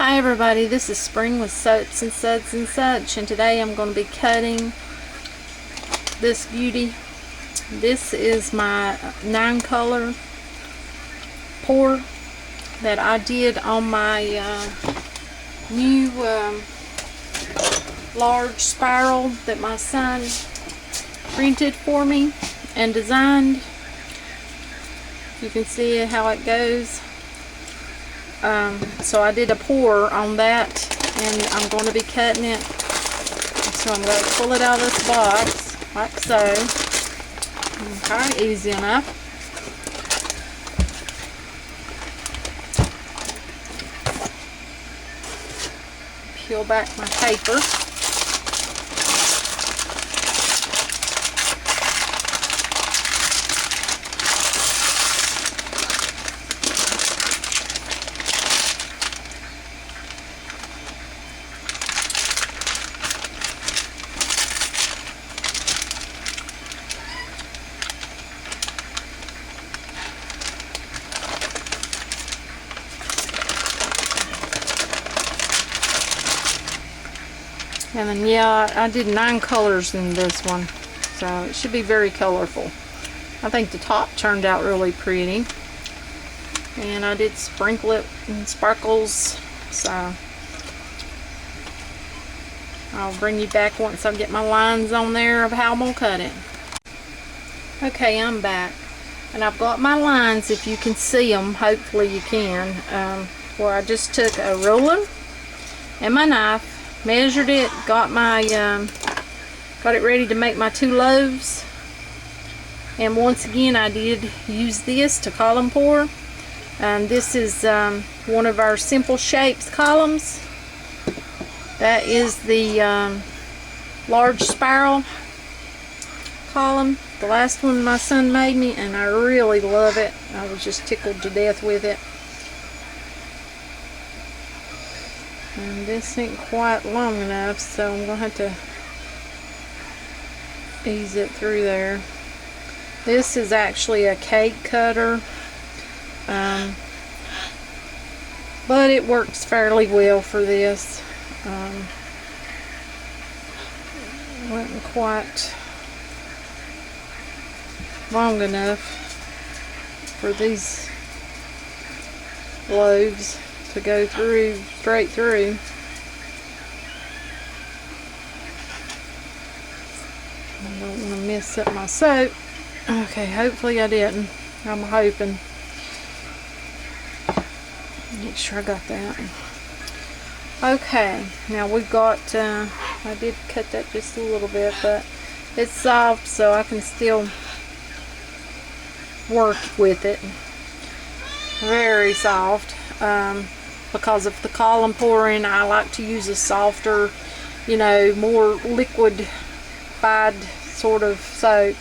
Hi everybody, this is Spring with Suds and Suds and Such, and today I'm going to be cutting this beauty. This is my 9-color pour that I did on my new large spiral that my son printed for me and designed. You can see how it goes. So I did a pour on that, and I'm going to be cutting it. So I'm going to pull it out of this box like so. Okay, easy enough. Peel back my paper. And then, yeah, I did 9 colors in this one, so it should be very colorful. I think the top turned out really pretty, and I did sprinkle it in sparkles, so I'll bring you back once I get my lines on there of how I'm going to cut it. Okay, I'm back, and I've got my lines, if you can see them. Hopefully you can, where I just took a ruler and my knife, measured it, got it ready to make my 2 loaves. And once again, I did use this to column pour. This is one of our simple shapes columns. That is the large spiral column, the last one my son made me, and I really love it. I was just tickled to death with it. And this ain't quite long enough, so I'm going to have to ease it through there. This is actually a cake cutter, but it works fairly well for this. Wasn't quite long enough for these loaves to go through, straight through. I don't want to mess up my soap. Okay, hopefully I didn't. I'm hoping. Make sure I got that. Okay, now we've got, I did cut that just a little bit, but it's soft, so I can still work with it. Very soft. Because of the column pouring, I like to use a softer, more liquid-fied sort of soap.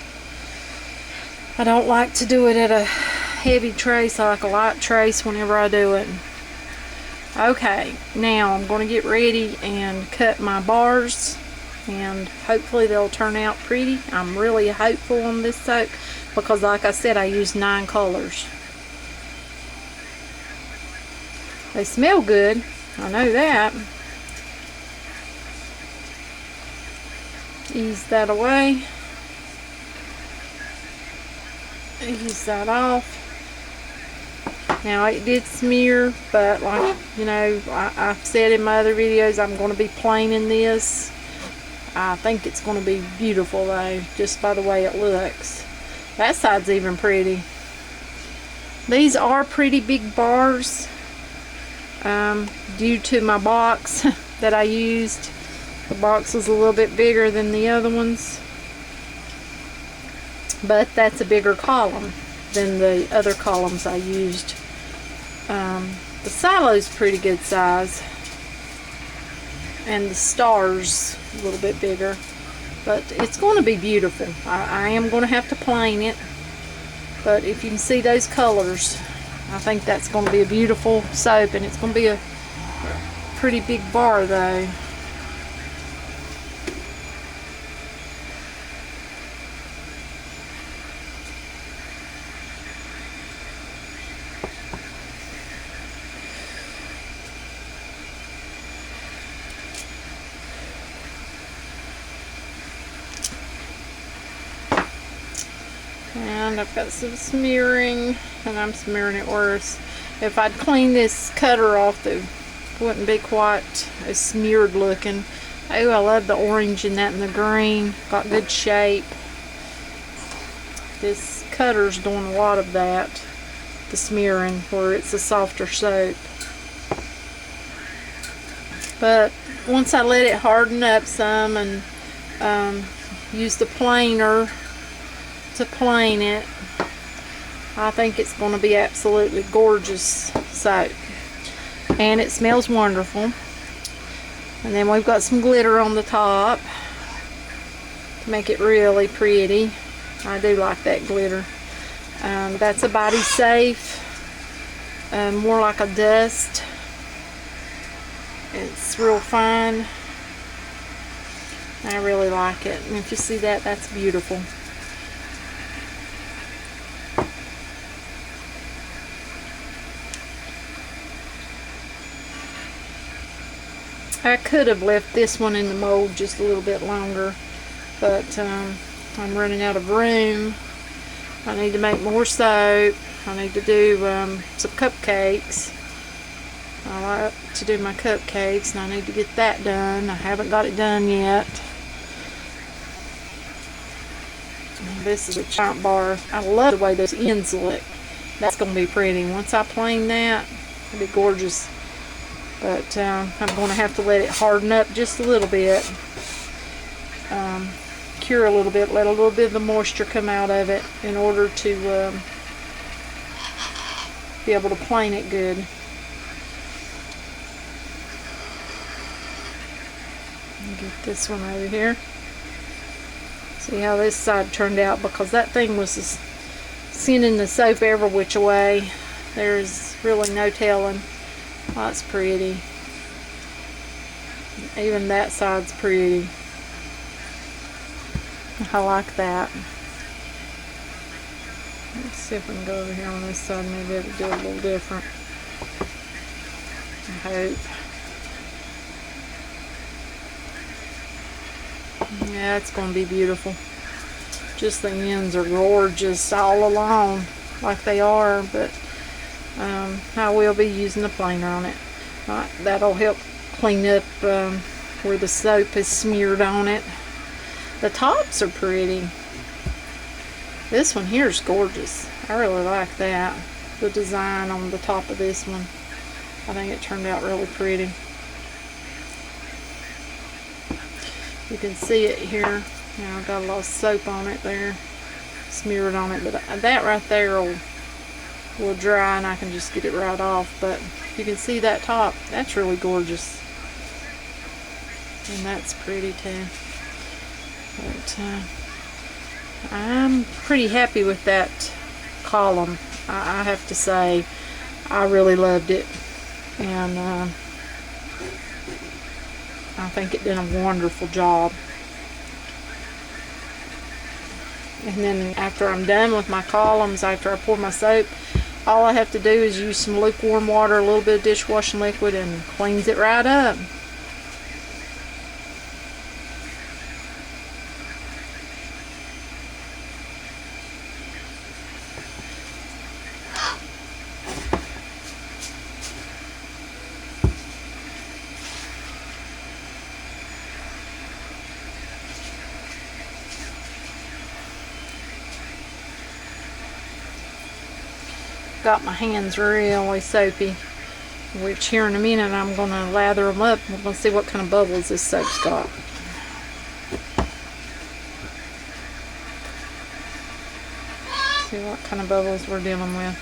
I don't like to do it at a heavy trace. I like a light trace whenever I do it. Okay, now I'm going to get ready and cut my bars, and hopefully they'll turn out pretty. I'm really hopeful on this soap because, like I said, I used 9 colors. They smell good, I know that. Ease that away. Ease that off. Now it did smear, but like, I've said in my other videos, I'm going to be planing this. I think it's going to be beautiful though, just by the way it looks. That side's even pretty. These are pretty big bars. Due to my box that I used. The box was a little bit bigger than the other ones, but that's a bigger column than the other columns I used. The silo's pretty good size, and the star's a little bit bigger, but it's going to be beautiful. I am going to have to plane it, but if you can see those colors, I think that's going to be a beautiful soap, and it's going to be a pretty big bar though. And I've got some smearing, and I'm smearing it worse. If I'd clean this cutter off, it wouldn't be quite as smeared looking. Oh, I love the orange in that and the green. Got good shape. This cutter's doing a lot of that, the smearing, where it's a softer soap. But once I let it harden up some and use the planer to plane it, I think it's going to be absolutely gorgeous soap. And it smells wonderful. And then we've got some glitter on the top to make it really pretty. I do like that glitter. That's a body safe, more like a dust. It's real fine. I really like it. And if you see that, that's beautiful. I could have left this one in the mold just a little bit longer, but I'm running out of room. I need to make more soap. I need to do some cupcakes. I like to do my cupcakes, and I need to get that done. I haven't got it done yet. This is a giant bar. I love the way those ends look. That's going to be pretty. Once I plane that, it'll be gorgeous. But I'm going to have to let it harden up just a little bit. Cure a little bit, let a little bit of the moisture come out of it in order to be able to plane it good. Get this one over here. See how this side turned out, because that thing was just sending the soap every which way. There's really no telling. Oh, that's pretty. Even that side's pretty. I like that. Let's see if we can go over here on this side. Maybe it'll do a little different. I hope. Yeah, it's going to be beautiful. Just the ends are gorgeous all along, like they are, but I will be using the planer on it. That'll help clean up where the soap is smeared on it. The tops are pretty. This one here is gorgeous. I really like that. The design on the top of this one. I think it turned out really pretty. You can see it here. Now I've got a lot of soap on it there, smeared on it, but that right there will dry and I can just get it right off. But you can see that top. That's really gorgeous. And that's pretty too. But I'm pretty happy with that column. I have to say, I really loved it. And I think it did a wonderful job. And then after I'm done with my columns, after I pour my soap, all I have to do is use some lukewarm water, a little bit of dishwashing liquid, and cleans it right up. Got my hands really soapy, which here in a minute I'm going to lather them up. We're going to see what kind of bubbles this soap's got. See what kind of bubbles we're dealing with.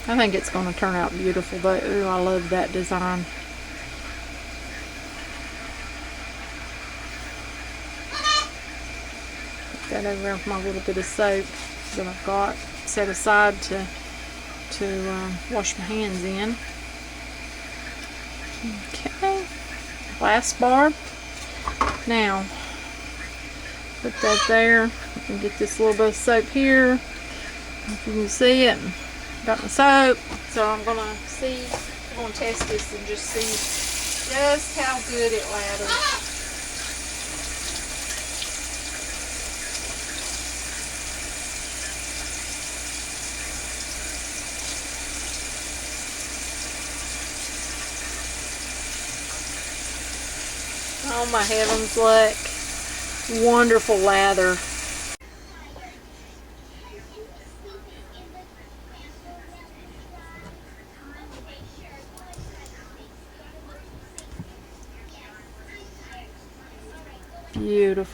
I think it's going to turn out beautiful, but ooh, I love that design. Put that over there with my little bit of soap that I've got set aside to wash my hands in. Okay, last bar. Now, put that there and get this little bit of soap here. If you can see it, got my soap. So I'm going to test this and just see just how good it lathers. Oh my heavens, look. Wonderful lather. Beautiful.